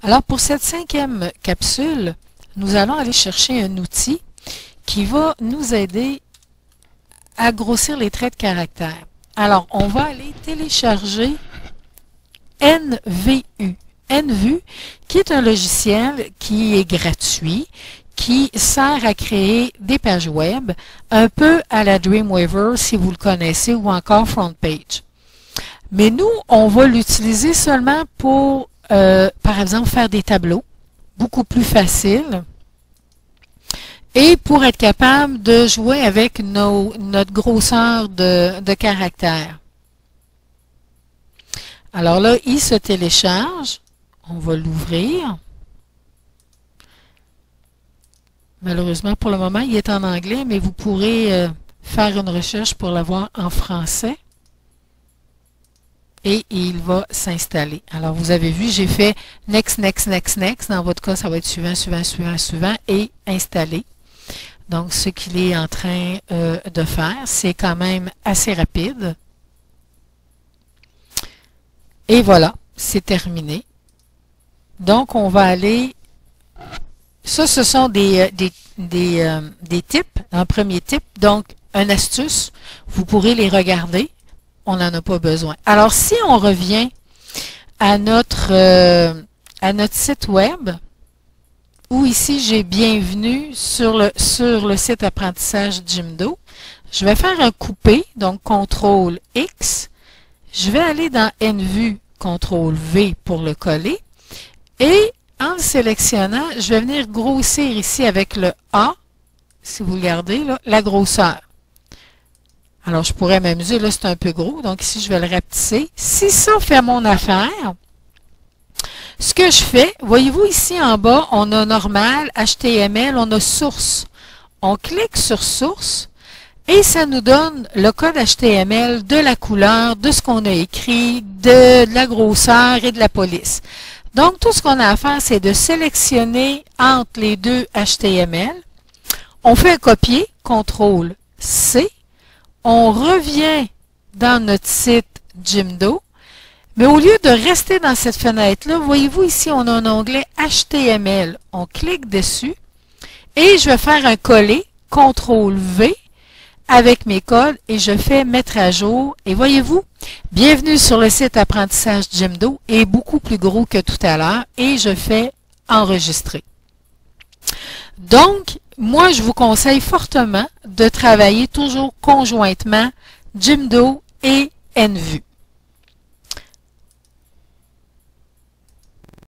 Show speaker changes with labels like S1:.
S1: Alors, pour cette 5e capsule, nous allons aller chercher un outil qui va nous aider à grossir les traits de caractère. Alors, on va aller télécharger NVU. NVU, qui est un logiciel qui est gratuit, qui sert à créer des pages web, un peu à la Dreamweaver, si vous le connaissez, ou encore FrontPage. Mais nous, on va l'utiliser seulement pour, par exemple, faire des tableaux, beaucoup plus faciles, et pour être capable de jouer avec notre grosseur de caractère. Alors là, il se télécharge. On va l'ouvrir. Malheureusement, pour le moment, il est en anglais, mais vous pourrez faire une recherche pour l'avoir en français. Et il va s'installer. Alors, vous avez vu, j'ai fait Next, Next, Next, Next. Dans votre cas, ça va être suivant, suivant, suivant, suivant et installer. Donc, ce qu'il est en train de faire, c'est quand même assez rapide. Et voilà, c'est terminé. Donc, on va aller... Ça, ce sont des types, un premier type. Donc, une astuce, vous pourrez les regarder. On n'en a pas besoin. Alors, si on revient à notre site web, où ici, j'ai bienvenue sur le site apprentissage Jimdo, je vais faire un coupé, donc CTRL X. Je vais aller dans NVU, CTRL V pour le coller. Et en le sélectionnant, je vais venir grossir ici avec le A, si vous regardez, là, la grosseur. Alors, je pourrais m'amuser, là, c'est un peu gros, donc ici, je vais le rapetisser. Si ça fait mon affaire, ce que je fais, voyez-vous ici en bas, on a normal, HTML, on a source. On clique sur source et ça nous donne le code HTML de la couleur, de ce qu'on a écrit, de la grosseur et de la police. Donc, tout ce qu'on a à faire, c'est de sélectionner entre les deux HTML. On fait un copier, CTRL C. On revient dans notre site Jimdo. Mais au lieu de rester dans cette fenêtre-là, voyez-vous ici, on a un onglet HTML. On clique dessus et je vais faire un coller, CTRL V, avec mes codes et je fais mettre à jour. Et voyez-vous, bienvenue sur le site apprentissage Jimdo est beaucoup plus gros que tout à l'heure et je fais enregistrer. Donc, moi, je vous conseille fortement de travailler toujours conjointement Jimdo et NVU.